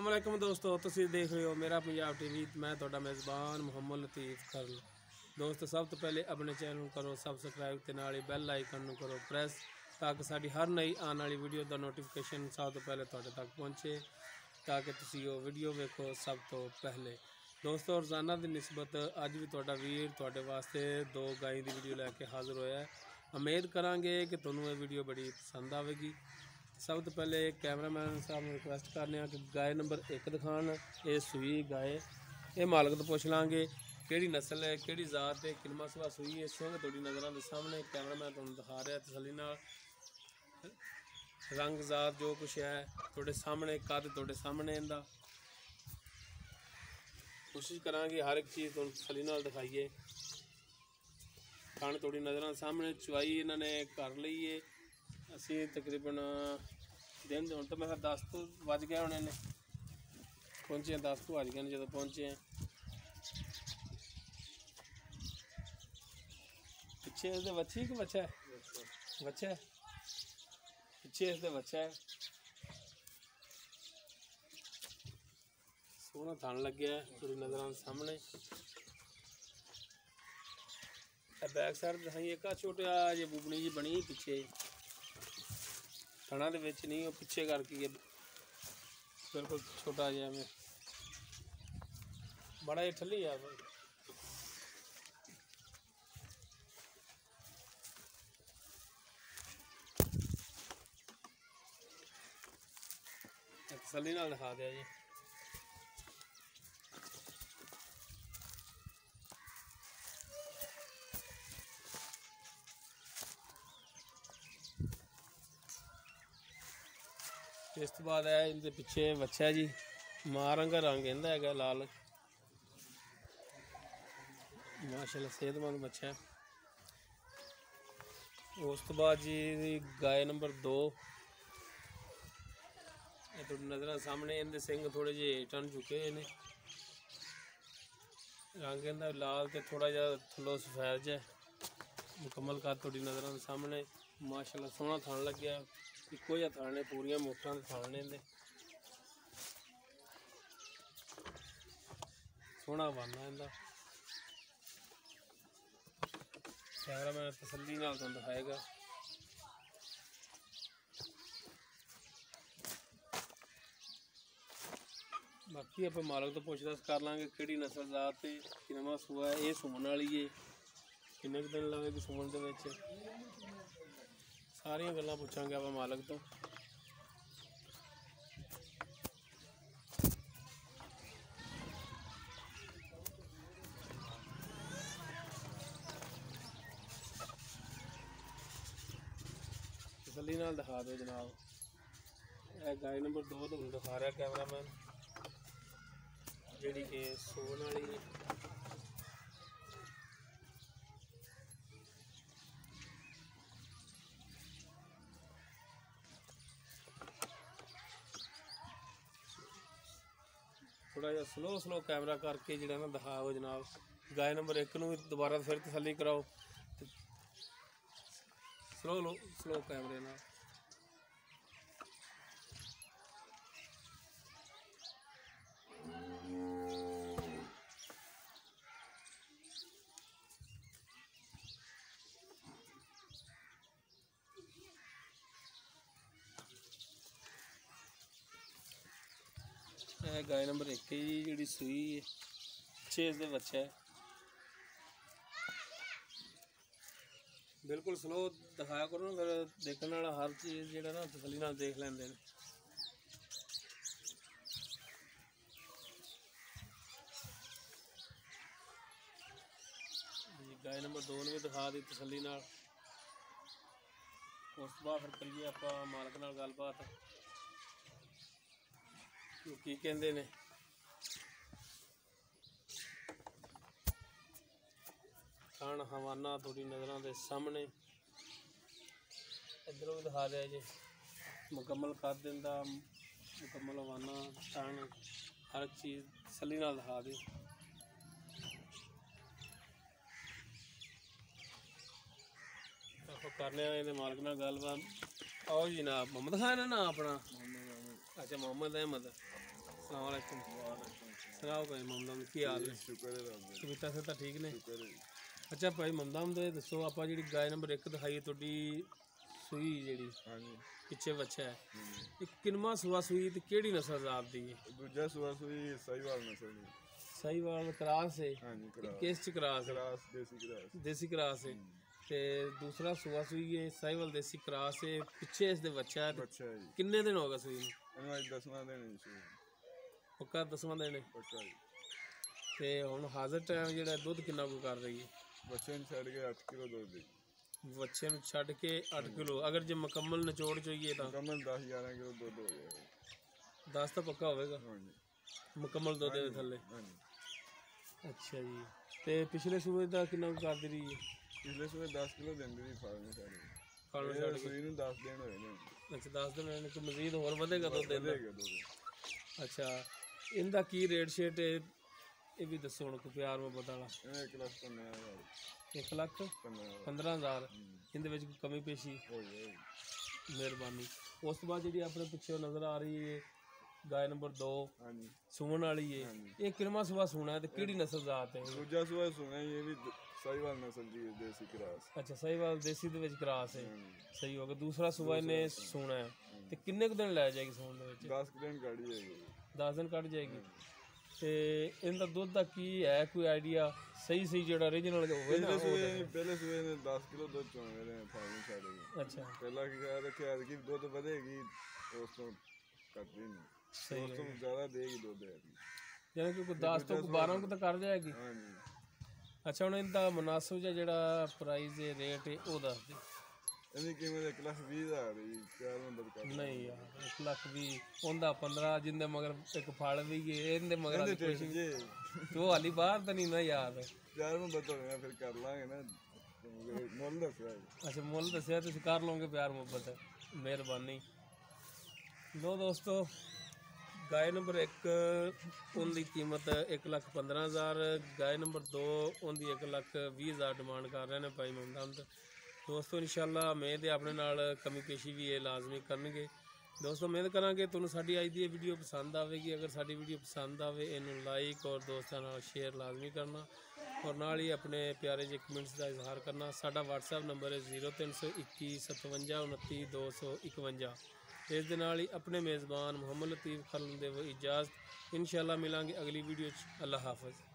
अस्सलाम वालेकुम दोस्तों, तुसीं देख रहे हो मेरा पंजाब टीवी। मैं तुहाडा मेज़बान मुहम्मद लतीफ़ करल। दोस्तों सब तो पहले अपने चैनल करो सबसक्राइब ते नाल ही बैल आइकन नूं करो प्रेस ताकि साडी हर नई आने वाली वीडियो का नोटिफिकेशन सब तो पहले तुहाडे तक पहुँचे ताकि तुसीं वो वीडियो वेखो सब तो पहले। दोस्तों रोज़ाना की निस्बत अज भी तुहाडा वीर तुहाडे वास्ते दो गाय की वीडियो लैके हाज़र होया है। उम्मीद करांगे कि तुहानूं ये वीडियो बड़ी पसंद आवेगी। सब तो पहले कैमरामैन साहब ने रिक्वेस्ट करने कि गाय नंबर 1 दिखान। ये सूई गाय ये मालक तो पुछ लाँगे कि नस्ल है कि जात है किलमा सुबह सूई है। सिंह थोड़ी नज़रों के सामने कैमरामैन तुहानूं दिखा रहा है तसल्ली नाल। रंग जात जो कुछ है थोड़े सामने, कद थोड़े सामने इनका। कोशिश करांगे हर एक चीज़ तुहानूं तसल्ली नाल दिखाइए। खाने थोड़ी नज़रों सामने चुवाई इन्होंने कर ली है। असी तकरीबन दिन हूँ तो मैं 10 तो बज गए होने ने पहुँचे 10 तो बज गए जो पहुँचे हैं। पिछे इसके बच्ची कि बच्चा है? बच्चा है पिछे इसके बच्चा है। सोहना थान लगे है थोड़ी नज़र सामने। बैक साइड दिखाइए एक छोटा जी बुबनी जी बनी पिछे थना दे विच नहीं वो पिछे करके बिल्कुल छोटा जिहा में बड़ा ही ठली है। तसल्ली नाल दिखा दिया जी। इस तो बाद है इनके पिछे बच्चा है जी। मां रंग इनका है लाल माशाल्लाह सेहतमंद बच्चा है। उस तो बाद जी गाय नंबर 2 थोड़ी नज़र सामने इनके सिंह थोड़े जे टन चुके ने। रंग इनका लाल तो थोड़ा जहा थलो सफेद है मुकम्मल का थोड़ी नज़र सामने। माशाल्लाह सोहना थान लग्या इको जिहा थान ने पूरिया मोटा थान ने सोहना वाना इनका। कैमरा मैन तसल्ली नाल तुहानूं दिखाएगा। बाकी आप मालक तो पुछताछ कर लाँगे कि नस्ल जात है किनवा सूआ है ये सून वाली है किन्ने दिन लवेगी सून के सारिया गल्लां पुछांगे आप मालक तो। तसल्ली नाल दिखा दो जनाब। यह गाय नंबर 2 तो दिखा रहा कैमरामैन जी कि सून वाली है। थोड़ा जहा स्लो कैमरा करके जो ना दिखाओ जनाब। गाय नंबर 1 नूं दोबारा फिर तसल्ली कराओ स्लो कैमरे नाल। गाय नंबर 1 जी जी सूई है 6 इसके बच्चा है। बिल्कुल स्लो दिखाया करो ना फिर देखने वाला हर चीज़ जो ना तसल्ली नाल देख लेंदे ने। गाय नंबर 2 ने भी दिखा दी तसल्ली नाल। उस बाद फिर करिए आप मालक नाल गलबात की कहंदे ने। खान हवाना थोड़ी नज़रों के सामने इधरों भी दिखा दिया जी। मुकम्मल कर दिंदा मुकम्मल हवाना खान हर चीज़ तसल्ली नाल दिखा दी। करने इन्हें मालक नाल गलबात। आओ जी जनाब मोहम्मद खान है ना अपना? अच्छा मोहम्मद अहमद अस्सलाम वालेकुम। सुनाओ भाई ममदाम की हाल है? शुक्र है रब दा, कविता से तो ठीक ने? शुक्र है। अच्छा भाई ममदाम तो दसो आप जी गाय नंबर 1 दिखाई थोड़ी सूई जी हाँ जी, पिछे बच्चा है एक किनवा सुआ सूई तो केड़ी नस्ल जात दी है? दूजा सुआ सुई साहिवाल नस्ल दी। साहिवाल क्रास है? हाँ जी, क्रास किस च क्रास है? क्रास देसी क्रास। देसी क्रास है ते दूसरा सुआ सूई है साहिवाल देसी क्रास है पिछे इसके बच्चा है बच्चा है जी, किन्ने दिन होगा सूई नूं? इन्हू अज 10वां दिन है जी, पक्का 10वां दिन है पक्का जी। ते हुण हाज़र टाइम जिहड़ा दुध किन्ना को कर रही है? बच्चे ने छड़ के 8 किलो दूध दी। बच्चे नूं छड्ड के 8 किलो अगर जे मुकम्मल निचोड़ चाहिए तो मुकम्मल 10-11 किलो दूध हो जाएगा। 10 तो पक्का होगा हाँ जी, मुकम्मल दुध दे थल्ले। हाँ जी। अच्छा जी ते पिछले सूबे दा किन्ना को कर दी रही है? पिछले सुबह 10 किलो देंदी थी फार्म छड़ के। फार्म ये छड्ड के सुई नूं 10 दिन होए ने। अच्छा 10 दिन होए ने कि मजीद होर वधेगा दुध देंदा? बढ़ेगा दूध। अच्छा इनदा की रेट शेट है ये भी दसो हुण कोई प्यार मुहब्बत वाला। इन्हें 1,15,000 1 लाख 15,000 15,000 इनदे विच कोई कमी पेशी? हो जाएगी। मेहरबानी। उस तो बाद जी अपने पिछे नज़र आ रही है गाय नंबर 2 हाँ जी, सून वाली है ये किनवा सुबह सूना है तो केड़ी नस्ल जात है? दूजा सुबह सुना ये भी साहिवाल नस्ल की है, देसी क्रास। अच्छा साहिवाल देसी दे विच क्रास है हाँ जी, सही हो गया दूसरा सुबह इन्हें सूना है तो किन्ने कुछ दिन लै जाएगी सून दे विच? 10 दिन गाड़ी है ये। 10 दिन कट जाएगी ते इनदा दुध दा की है कोई आइडिया सही सही जेड़ा ओरिजिनल होवे ना पहले सुबह ने 10 किलो दूध चोने रहे फार्म छड़ के। अच्छा पहला की ख्याल रखे कि दूध बढ़ेगी उस तो कटती नहीं, सही उस तो ज़्यादा देगी दूध है। यानी कि कोई 10 तो 12 को तो कर जाएगी। हाँ जी, अच्छा हुण इनदा मुनासिब जिहा जेड़ा प्राइस है रेट है वो दस दे। इनकी कीमत 1,20,000 है, प्यार में बदकार नहीं यार 1 लाख भी उनदा 15 जिंदे मगर एक फल भी है इनदे मगर हाली कुछ जी तो हाली बाहर तो नहीं ना यार। प्यार में बदल फिर कर लांगे ना, मोल दस है। अच्छा मुल दसिया तुसीं कर लोगे प्यार मुहब्बत मेहरबानी। लो दोस्तों गाय नंबर 1 उनकी कीमत 1,15,000 गाय नंबर 2 उनकी 1,20,000 डिमांड कर रहे हैं भाई ममदान। दोस्तों इंशाल्लाह उम्मीद है अपने नाल कमी पेशी भी ये लाजमी करनगे। दोस्तों उम्मीद करांगे तुहानूं साडी अज दी वीडियो पसंद आवेगी। अगर साडी वीडियो पसंद आवे इनू लाइक और दोस्तों नाल शेयर लाजमी करना और नाल ही अपने प्यारे जे कमेंट्स का इजहार करना। साडा WhatsApp नंबर है 0321 57 29 251। इस दे नाल ही अपने मेज़बान मुहम्मद लतीफ़ खरल दे इजाज़त इंशाल्लाह मिलांगे अगली वीडियो। अल्लाह हाफ़िज़।